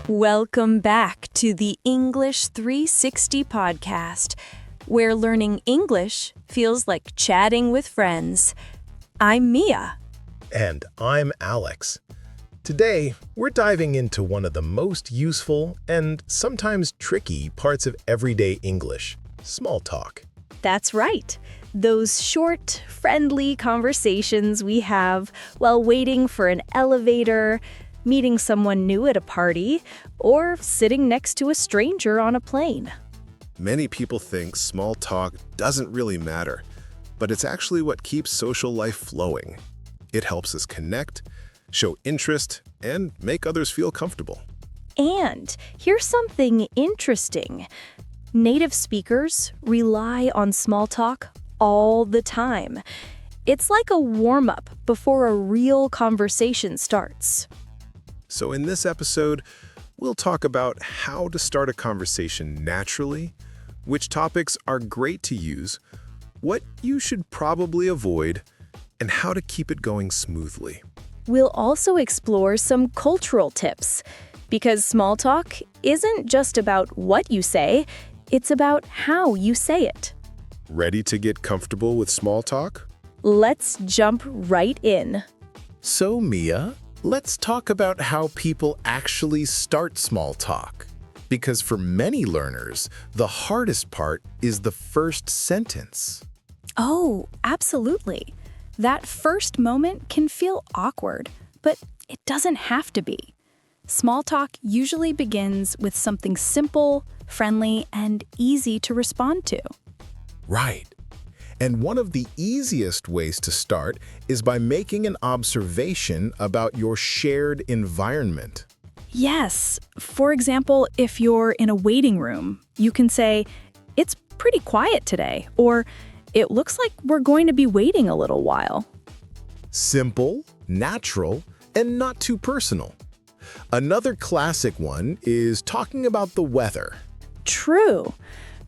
Welcome back to the English 360 podcast, where learning English feels like chatting with friends. I'm Mia. And I'm Alex. Today, we're diving into one of the most useful and sometimes tricky parts of everyday English, small talk. That's right. Those short, friendly conversations we have while waiting for an elevator, meeting someone new at a party, or sitting next to a stranger on a plane. Many people think small talk doesn't really matter, but it's actually what keeps social life flowing. It helps us connect, show interest, and make others feel comfortable. And here's something interesting. Native speakers rely on small talk all the time. It's like a warm-up before a real conversation starts. So in this episode, we'll talk about how to start a conversation naturally, which topics are great to use, what you should probably avoid, and how to keep it going smoothly. We'll also explore some cultural tips, because small talk isn't just about what you say, it's about how you say it. Ready to get comfortable with small talk? Let's jump right in. So, Mia, let's talk about how people actually start small talk. Because for many learners, the hardest part is the first sentence. Oh, absolutely. That first moment can feel awkward, but it doesn't have to be. Small talk usually begins with something simple, friendly, and easy to respond to. Right. And one of the easiest ways to start is by making an observation about your shared environment. Yes. For example, if you're in a waiting room, you can say, "It's pretty quiet today," or "It looks like we're going to be waiting a little while." Simple, natural, and not too personal. Another classic one is talking about the weather. True.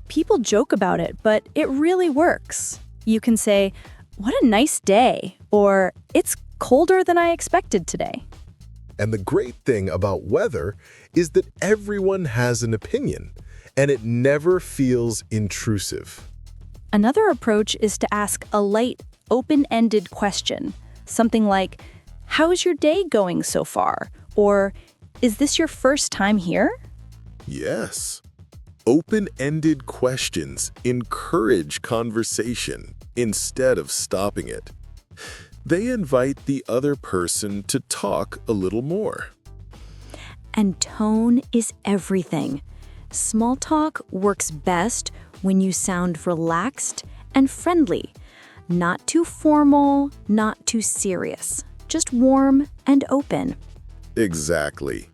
People joke about it, but it really works. You can say, "What a nice day," or "It's colder than I expected today." And the great thing about weather is that everyone has an opinion, and it never feels intrusive. Another approach is to ask a light, open-ended question. Something like, "How's your day going so far?" Or, "Is this your first time here?" Yes. Open-ended questions encourage conversation instead of stopping it. They invite the other person to talk a little more. And tone is everything. Small talk works best when you sound relaxed and friendly. Not too formal, not too serious. Just warm and open. Exactly.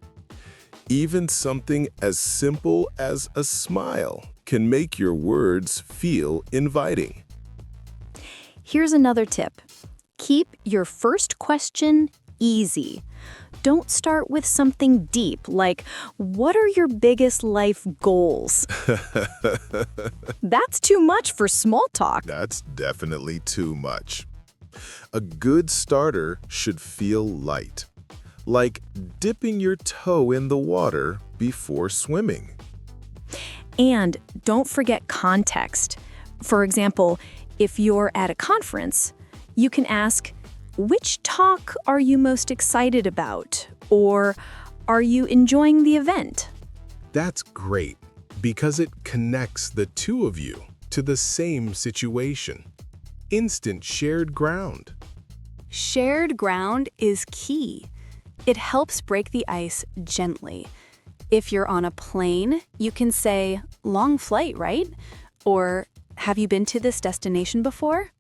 Even something as simple as a smile can make your words feel inviting. Here's another tip. Keep your first question easy. Don't start with something deep like, "What are your biggest life goals?" That's too much for small talk. That's definitely too much. A good starter should feel light, like dipping your toe in the water before swimming. And don't forget context. For example, if you're at a conference, you can ask, "Which talk are you most excited about?" Or, "Are you enjoying the event?" That's great because it connects the two of you to the same situation. Instant shared ground. Shared ground is key. It helps break the ice gently. If you're on a plane, you can say, "Long flight, right?" Or, "Have you been to this destination before?"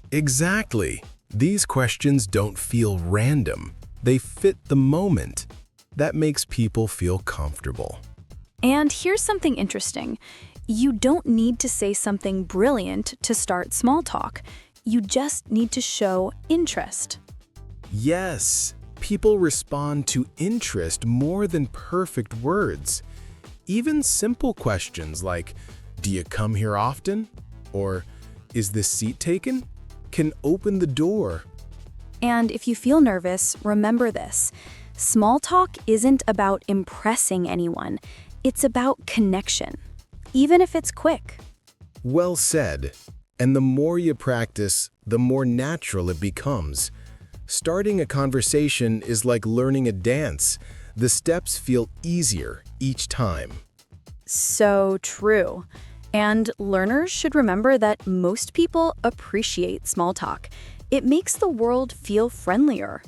Exactly. These questions don't feel random. They fit the moment. That makes people feel comfortable. And here's something interesting. You don't need to say something brilliant to start small talk. You just need to show interest. Yes, people respond to interest more than perfect words. Even simple questions like, "Do you come here often?" or "Is this seat taken?" can open the door. And if you feel nervous, remember this. Small talk isn't about impressing anyone. It's about connection, even if it's quick. Well said. And the more you practice, the more natural it becomes. Starting a conversation is like learning a dance. The steps feel easier each time. So true. And learners should remember that most people appreciate small talk. It makes the world feel friendlier.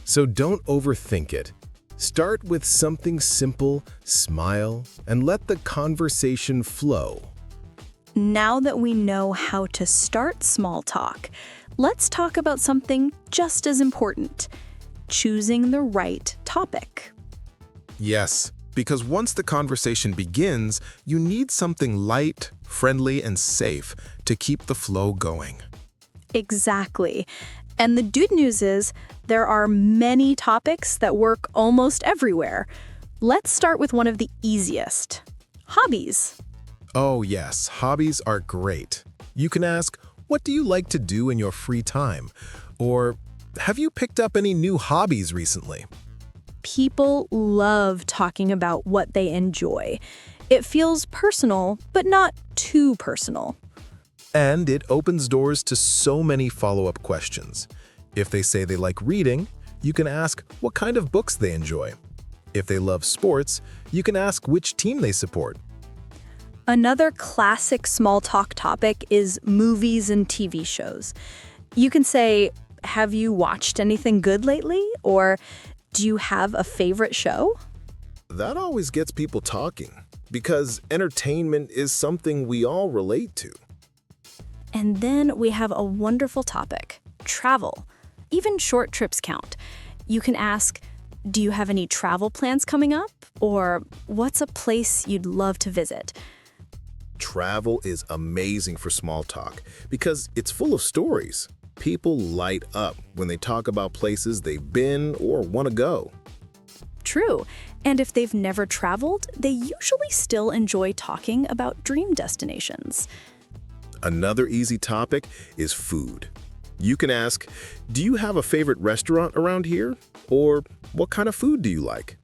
So don't overthink it. Start with something simple, smile, and let the conversation flow. Now that we know how to start small talk, let's talk about something just as important: choosing the right topic. Yes, because once the conversation begins, you need something light, friendly, and safe to keep the flow going. Exactly. And the good news is there are many topics that work almost everywhere. Let's start with one of the easiest: hobbies. Oh yes, hobbies are great. You can ask, what do you like to do in your free time? Or, have you picked up any new hobbies recently? People love talking about what they enjoy. It feels personal, but not too personal. And it opens doors to so many follow-up questions. If they say they like reading, you can ask what kind of books they enjoy. If they love sports, you can ask which team they support. Another classic small talk topic is movies and TV shows. You can say, have you watched anything good lately? Or do you have a favorite show? That always gets people talking, because entertainment is something we all relate to. And then we have a wonderful topic: travel. Even short trips count. You can ask, do you have any travel plans coming up? Or what's a place you'd love to visit? Travel is amazing for small talk because it's full of stories. People light up when they talk about places they've been or want to go. True. And if they've never traveled, they usually still enjoy talking about dream destinations. Another easy topic is food. You can ask, do you have a favorite restaurant around here? Or what kind of food do you like?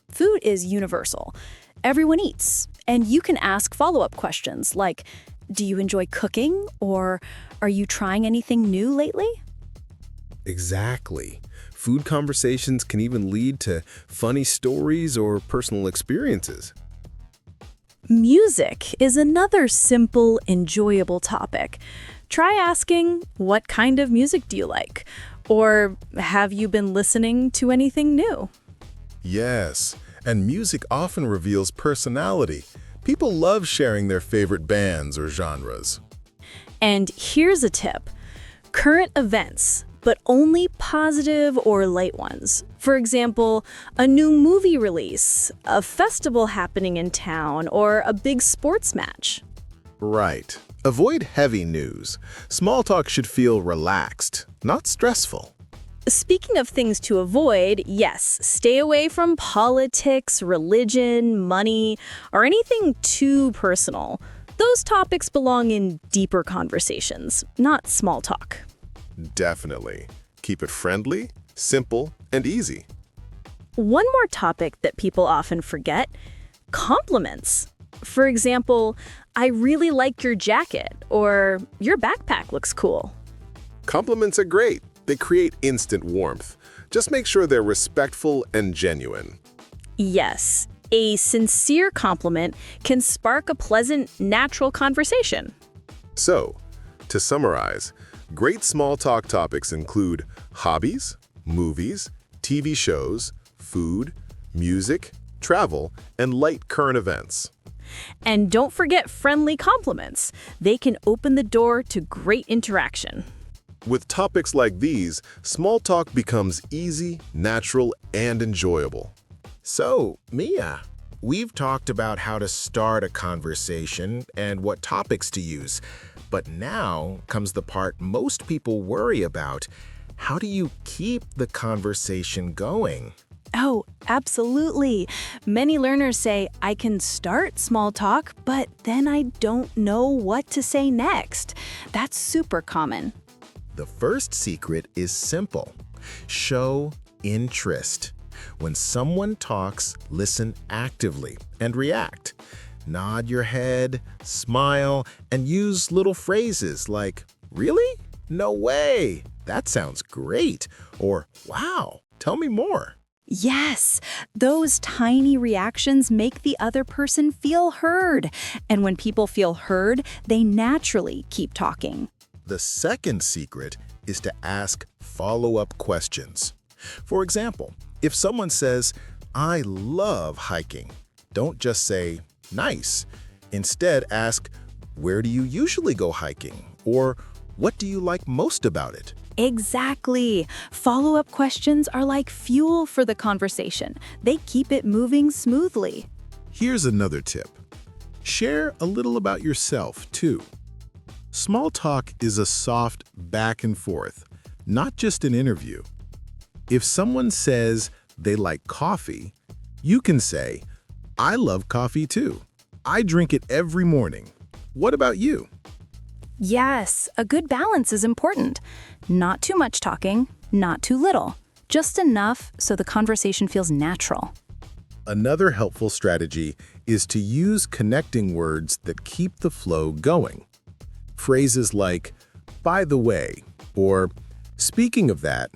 Food is universal. Everyone eats. And you can ask follow-up questions like, do you enjoy cooking? Or are you trying anything new lately? Exactly. Food conversations can even lead to funny stories or personal experiences. Music is another simple, enjoyable topic. Try asking, what kind of music do you like? Or have you been listening to anything new? Yes, and music often reveals personality. People love sharing their favorite bands or genres. And here's a tip: current events, but only positive or light ones. For example, a new movie release, a festival happening in town, or a big sports match. Right. Avoid heavy news. Small talk should feel relaxed, not stressful. Speaking of things to avoid, yes, stay away from politics, religion, money, or anything too personal. Those topics belong in deeper conversations, not small talk. Definitely. Keep it friendly, simple, and easy. One more topic that people often forget: compliments. For example, I really like your jacket, or your backpack looks cool. Compliments are great. They create instant warmth. Just make sure they're respectful and genuine. Yes, a sincere compliment can spark a pleasant, natural conversation. So, to summarize, great small talk topics include hobbies, movies, TV shows, food, music, travel, and light current events. And don't forget friendly compliments. They can open the door to great interaction. With topics like these, small talk becomes easy, natural, and enjoyable. So, Mia, we've talked about how to start a conversation and what topics to use. But now comes the part most people worry about. How do you keep the conversation going? Oh, absolutely. Many learners say, I can start small talk, but then I don't know what to say next. That's super common. The first secret is simple. Show interest. When someone talks, listen actively and react. Nod your head, smile, and use little phrases like, "Really? No way! That sounds great!" Or, "Wow, tell me more." Yes, those tiny reactions make the other person feel heard. And when people feel heard, they naturally keep talking. The second secret is to ask follow-up questions. For example, if someone says, "I love hiking," don't just say, "Nice." Instead, ask, "Where do you usually go hiking?" Or, "What do you like most about it?" Exactly. Follow-up questions are like fuel for the conversation. They keep it moving smoothly. Here's another tip. Share a little about yourself, too. Small talk is a soft back and forth, not just an interview. If someone says they like coffee, you can say, "I love coffee too. I drink it every morning. What about you?" Yes, a good balance is important. Not too much talking, not too little. Just enough so the conversation feels natural. Another helpful strategy is to use connecting words that keep the flow going. Phrases like, "By the way," or "Speaking of that,"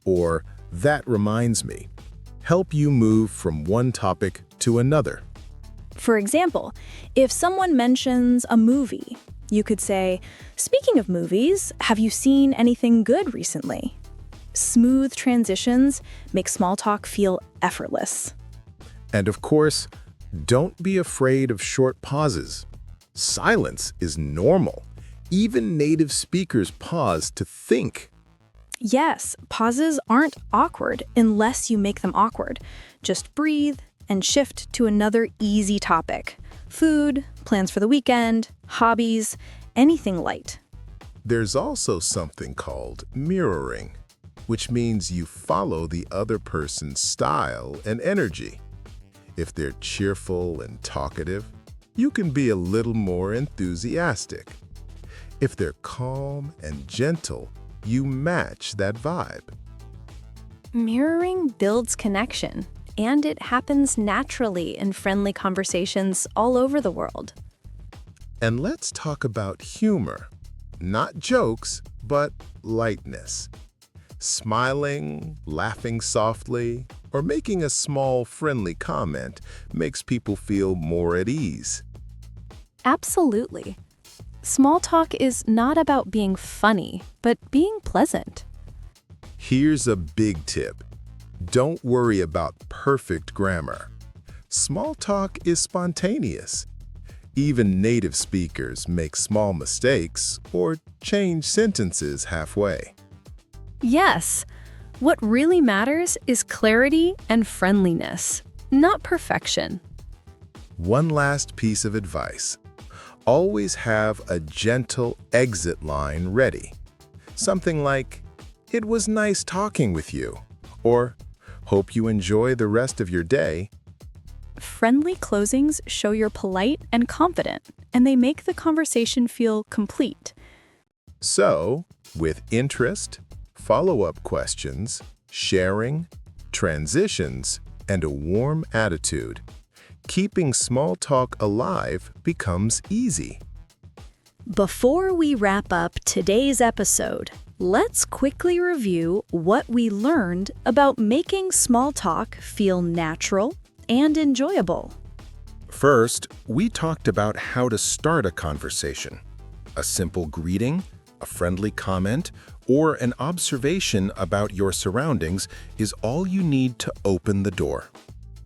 or "That reminds me," help you move from one topic to another. For example, if someone mentions a movie, you could say, "Speaking of movies, have you seen anything good recently?" Smooth transitions make small talk feel effortless. And of course, don't be afraid of short pauses. Silence is normal. Even native speakers pause to think. Yes, pauses aren't awkward unless you make them awkward. Just breathe and shift to another easy topic. Food, plans for the weekend, hobbies, anything light. There's also something called mirroring, which means you follow the other person's style and energy. If they're cheerful and talkative, you can be a little more enthusiastic. If they're calm and gentle, you match that vibe. Mirroring builds connection, and it happens naturally in friendly conversations all over the world. And let's talk about humor. Not jokes, but lightness. Smiling, laughing softly, or making a small friendly comment makes people feel more at ease. Absolutely. Small talk is not about being funny, but being pleasant. Here's a big tip. Don't worry about perfect grammar. Small talk is spontaneous. Even native speakers make small mistakes or change sentences halfway. Yes, what really matters is clarity and friendliness, not perfection. One last piece of advice. Always have a gentle exit line ready. Something like, "It was nice talking with you," or "Hope you enjoy the rest of your day." Friendly closings show you're polite and confident, and they make the conversation feel complete. So, with interest, follow-up questions, sharing, transitions, and a warm attitude, keeping small talk alive becomes easy. Before we wrap up today's episode, let's quickly review what we learned about making small talk feel natural and enjoyable. First, we talked about how to start a conversation. A simple greeting, a friendly comment, or an observation about your surroundings is all you need to open the door.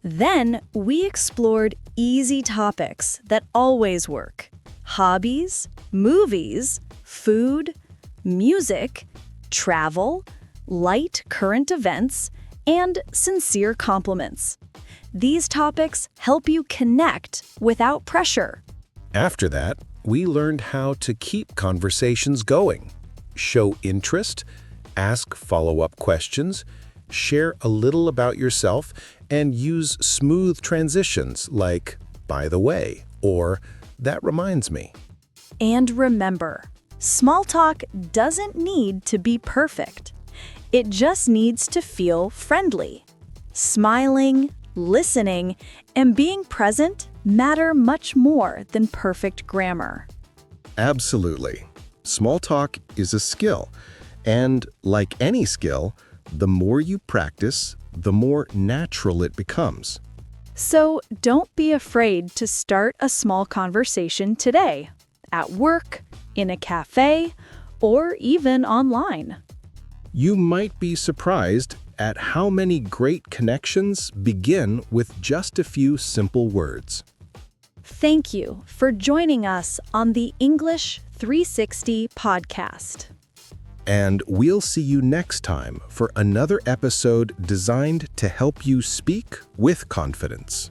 Then we explored easy topics that always work: hobbies, movies, food, music, travel, light current events, and sincere compliments. These topics help you connect without pressure. After that, we learned how to keep conversations going, show interest, ask follow-up questions, share a little about yourself, and use smooth transitions like "by the way" or "that reminds me." And remember, small talk doesn't need to be perfect. It just needs to feel friendly. Smiling, listening, and being present matter much more than perfect grammar. Absolutely. Small talk is a skill, and like any skill, the more you practice, the more natural it becomes. So don't be afraid to start a small conversation today, at work, in a cafe, or even online. You might be surprised at how many great connections begin with just a few simple words. Thank you for joining us on the English 360 podcast. And we'll see you next time for another episode designed to help you speak with confidence.